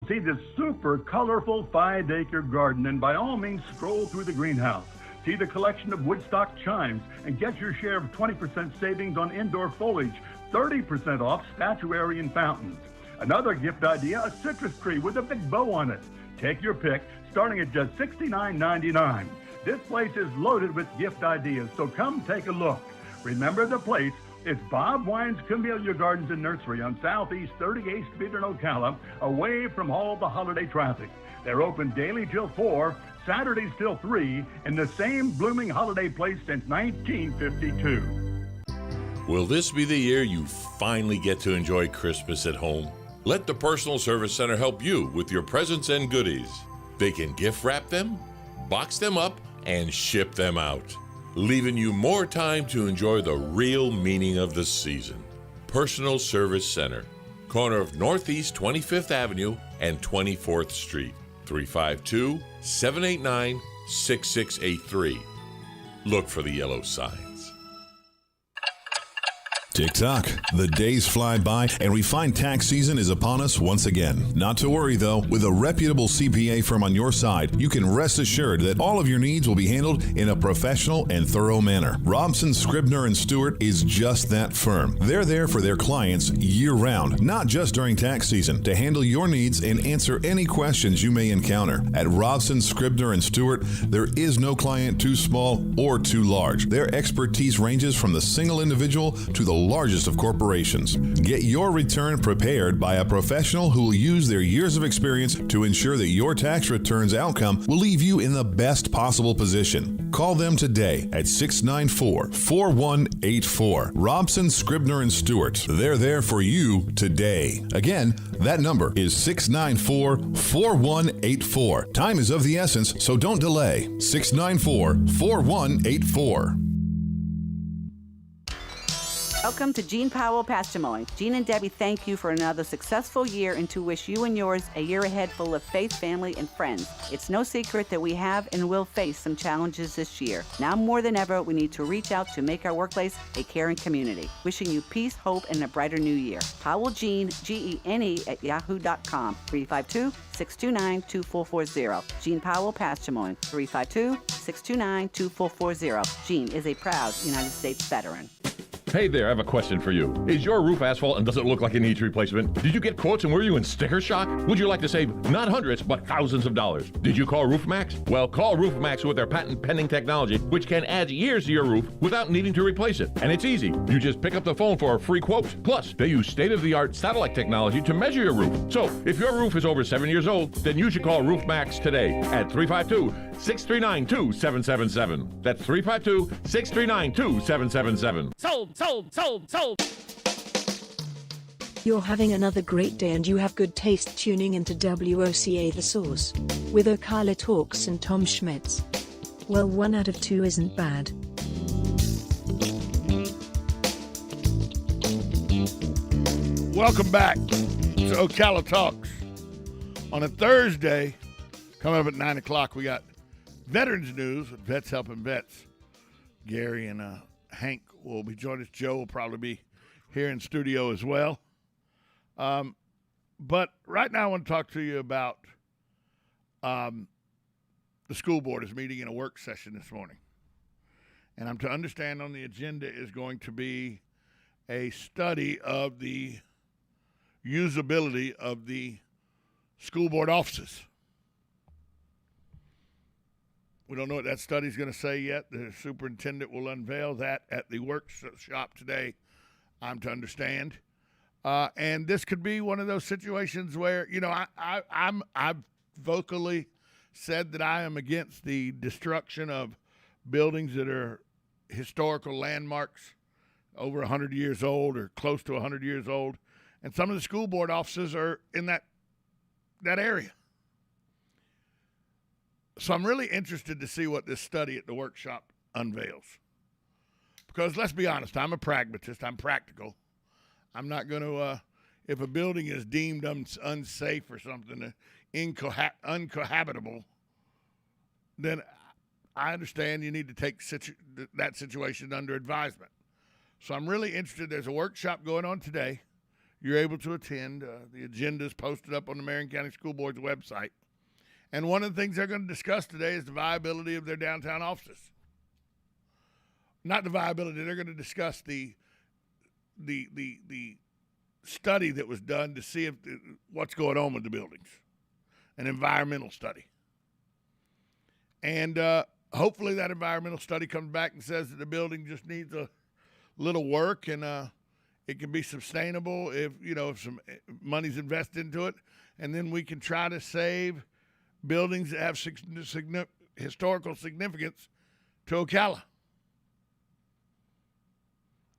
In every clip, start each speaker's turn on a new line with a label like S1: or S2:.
S1: See this super colorful 5-acre garden, and by all means, stroll through the greenhouse. See the collection of woodstock chimes and get your share of 20% savings on indoor foliage, 30% off statuary and fountains. Another gift idea, a citrus tree with a big bow on it. Take your pick, starting at just $69.99. This place is loaded with gift ideas, so come take a look. Remember the place. It's Bob Wine's Camellia Gardens and Nursery on Southeast 38th Street in Ocala, away from all the holiday traffic. They're open daily till 4, Saturdays till 3, in the same blooming holiday place since 1952.
S2: Will this be the year you finally get to enjoy Christmas at home? Let the Personal Service Center help you with your presents and goodies. They can gift wrap them, box them up, and ship them out, leaving you more time to enjoy the real meaning of the season. Personal Service Center, corner of Northeast 25th Avenue and 24th Street, 352-789-6683. Look for the yellow signs.
S3: Tick-tock. The days fly by, and we find tax season is upon us once again. Not to worry, though. With a reputable CPA firm on your side, you can rest assured that all of your needs will be handled in a professional and thorough manner. Robson, Scribner & Stewart is just that firm. They're there for their clients year-round, not just during tax season, to handle your needs and answer any questions you may encounter. At Robson, Scribner & Stewart, there is no client too small or too large. Their expertise ranges from the single individual to the largest of corporations. Get your return prepared by a professional who will use their years of experience to ensure that your tax return's outcome will leave you in the best possible position. Call them today at 694-4184. Robson, Scribner & Stewart. They're there for you today. Again, that number is 694-4184. Time is of the essence, so don't delay. 694-4184.
S4: Welcome to Gene Powell Pasture Mowing. Gene and Debbie thank you for another successful year and to wish you and yours a year ahead full of faith, family, and friends. It's no secret that we have and will face some challenges this year. Now more than ever, we need to reach out to make our workplace a caring community. Wishing you peace, hope, and a brighter new year. Powell Gene, Gene at yahoo.com, 352-629-2440. Gene Powell Pasture Mowing, 352-629-2440. Gene is a proud United States veteran.
S5: Hey there, I have a question for you. Is your roof asphalt and does it look like it needs replacement? Did you get quotes and were you in sticker shock? Would you like to save not hundreds, but thousands of dollars? Did you call RoofMax? Well, call RoofMax with their patent-pending technology, which can add years to your roof without needing to replace it. And it's easy. You just pick up the phone for a free quote. Plus, they use state-of-the-art satellite technology to measure your roof. So, if your roof is over 7 years old, then you should call RoofMax today at 352-639-2777. That's 352-639-2777.
S6: Sold!
S7: You're having another great day and you have good taste tuning into WOCA The Source with Ocala Talks and Tom Schmitz. Well, 1 out of 2 isn't bad.
S6: Welcome back to Ocala Talks. On a Thursday, coming up at 9 o'clock, we got Veterans News with Vets Helping Vets. Gary and Hank will be joining us. Joe will probably be here in studio as well. But right now I want to talk to you about the school board is meeting in a work session this morning. And I'm to understand on the agenda is going to be a study of the usability of the school board offices. We don't know what that study is going to say yet. The superintendent will unveil that at the workshop today, I'm to understand. And this could be one of those situations where, you know, I've vocally said that I am against the destruction of buildings that are historical landmarks over 100 years old or close to 100 years old. And some of the school board offices are in that area. So I'm really interested to see what this study at the workshop unveils. Because let's be honest, I'm a pragmatist. I'm practical. I'm not going to, if a building is deemed unsafe or something, uncohabitable, then I understand you need to take that situation under advisement. So I'm really interested. There's a workshop going on today. you're able to attend. The agenda is posted up on the Marion County School Board's website. And one of the things they're going to discuss today is the viability of their downtown offices. Not the viability. They're going to discuss the study that was done to see what's going on with the buildings, an environmental study. And hopefully that environmental study comes back and says that the building just needs a little work and it can be sustainable if some money's invested into it. And then we can try to save buildings that have historical significance to Ocala.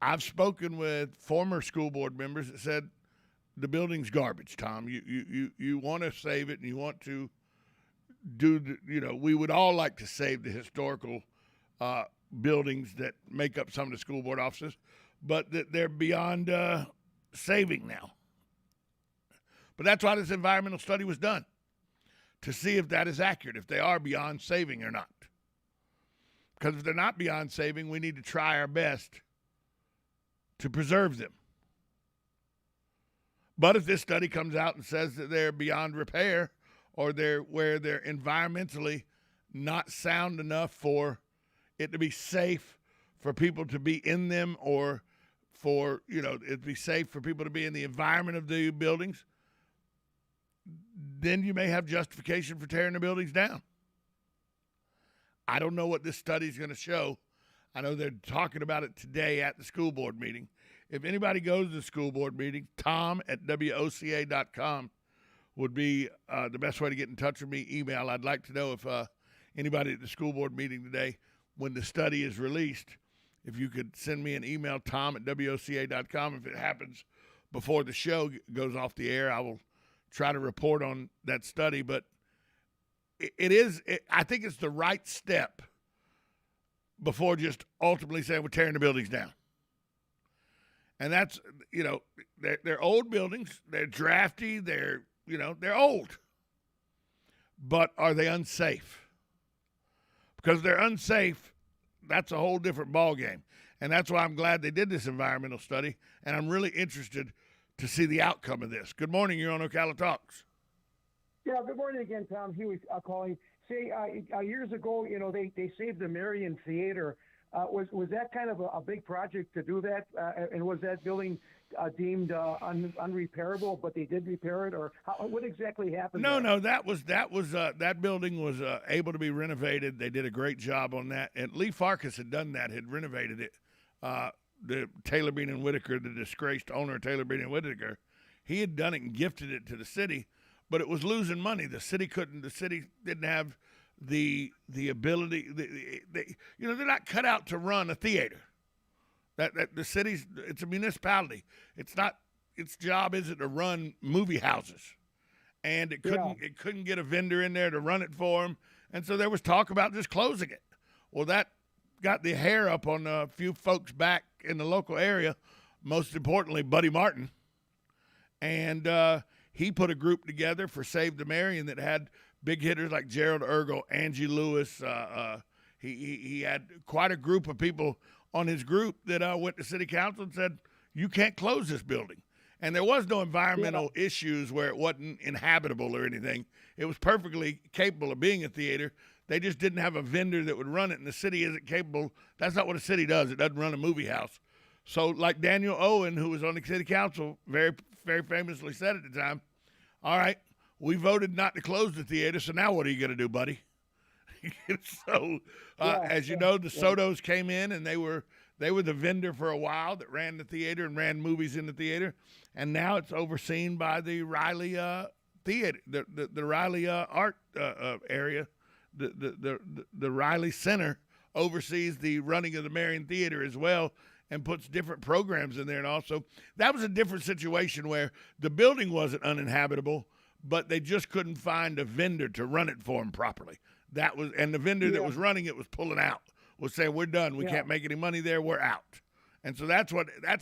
S6: I've spoken with former school board members that said the building's garbage, Tom. You want to save it and you want to we would all like to save the historical buildings that make up some of the school board offices, but that they're beyond saving now. But that's why this environmental study was done, to see if that is accurate, if they are beyond saving or not. Because if they're not beyond saving, we need to try our best to preserve them. But if this study comes out and says that they're beyond repair, or they're environmentally not sound enough for it to be safe for people to be in them, or for it'd be safe for people to be in the environment of the buildings, then you may have justification for tearing the buildings down. I don't know what this study is going to show. I know they're talking about it today at the school board meeting. If anybody goes to the school board meeting, tom@woca.com would be the best way to get in touch with me. Email. I'd like to know if anybody at the school board meeting today, when the study is released, if you could send me an email, tom@woca.com. If it happens before the show goes off the air, I will try to report on that study. But I think it's the right step before just ultimately saying we're tearing the buildings down. And that's, they're old buildings. They're drafty. They're old. But are they unsafe? Because they're unsafe, that's a whole different ballgame. And that's why I'm glad they did this environmental study. And I'm really interested to see the outcome of this. Good morning. You're on Ocala Talks.
S8: Yeah, good morning again, Tom. Huey calling. Say, years ago, they saved the Marion Theater. Was that kind of a big project to do that? And was that building deemed unrepairable, but they did repair it? Or what exactly happened?
S6: No, that building was able to be renovated. They did a great job on that. And Lee Farkas had done that, had renovated it. The Taylor Bean and Whitaker, the disgraced owner of Taylor Bean and Whitaker, he had done it and gifted it to the city, but it was losing money. The city didn't have the ability. They're not cut out to run a theater. That the city's, it's a municipality. It's not, its job isn't to run movie houses, and it couldn't get a vendor in there to run it for them, and so there was talk about just closing it. Well, that got the hair up on a few folks back in the local area, most importantly, Buddy Martin. And he put a group together for Save the Marion that had big hitters like Gerald Ergel, Angie Lewis. He had quite a group of people on his group that went to city council and said, you can't close this building. And there was no environmental issues where it wasn't inhabitable or anything. It was perfectly capable of being a theater. They just didn't have a vendor that would run it, and the city isn't capable. That's not what a city does. It doesn't run a movie house. So like Daniel Owen, who was on the city council, very, very famously said at the time, all right, we voted not to close the theater, so now what are you going to do, buddy? So, as you know, the Sotos came in, and they were the vendor for a while that ran the theater and ran movies in the theater, and now it's overseen by the Riley Theater, the Riley Art area. The Riley Center oversees the running of the Marion Theater as well, and puts different programs in there. And also, that was a different situation where the building wasn't uninhabitable, but they just couldn't find a vendor to run it for them properly. And the vendor that was running it was pulling out, was saying, we're done. We can't make any money there. We're out. And so that's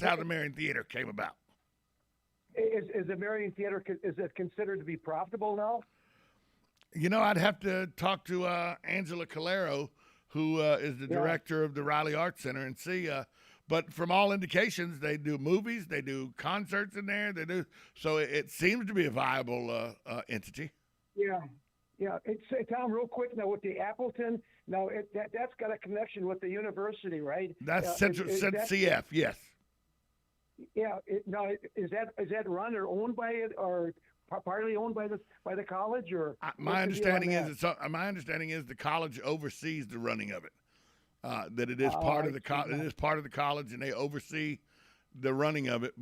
S6: how the Marion Theater came about.
S8: Is the Marion Theater, is it considered to be profitable now?
S6: I'd have to talk to Angela Calero, who is the director of the Riley Arts Center, and see. But from all indications, they do movies, they do concerts in there, so it seems to be a viable entity.
S8: Yeah. It's Tom, real quick now with the Appleton. Now that's got a connection with the university, right?
S6: That's CF, yes.
S8: Yeah. Is that run or owned by it, or partly owned by the college, or?
S6: My understanding is the college oversees the running of it. That it is part of the it is part of the college, and they oversee the running of it.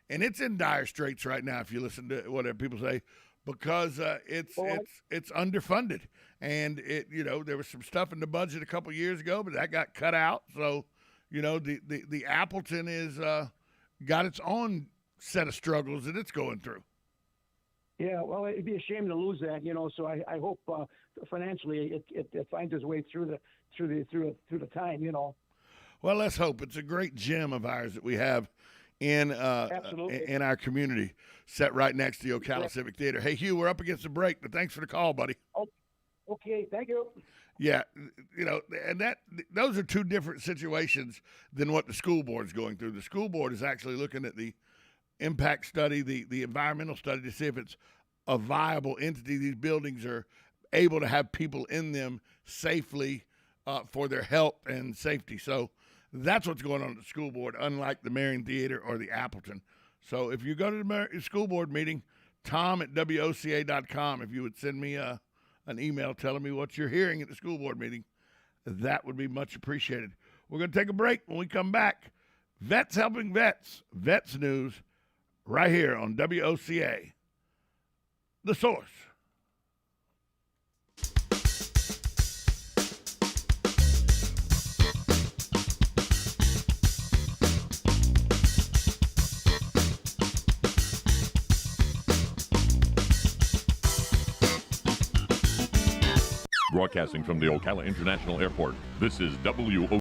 S6: And it's in dire straits right now. If you listen to what people say. Because it's underfunded, and there was some stuff in the budget a couple years ago, but that got cut out. So, the Appleton is got its own set of struggles that it's going through.
S8: Yeah, well, it'd be a shame to lose that, So I hope financially it finds its way through the time,
S6: Well, let's hope. It's a great gem of ours that we have in our community, set right next to the Ocala Civic Theater. Hey, Hugh, we're up against the break, but thanks for the call, buddy.
S8: Oh, okay, thank you.
S6: Yeah, and those are two different situations than what the school board is going through. The school board is actually looking at the impact study, the environmental study, to see if it's a viable entity. These buildings are able to have people in them safely for their health and safety. So that's what's going on at the school board, unlike the Marion Theater or the Appleton. So if you go to the school board meeting, tom@woca.com, if you would send me an email telling me what you're hearing at the school board meeting, that would be much appreciated. We're going to take a break. When we come back, Vets Helping Vets, Vets News, right here on WOCA, The Source.
S5: Broadcasting from the Ocala International Airport, this is WOCA.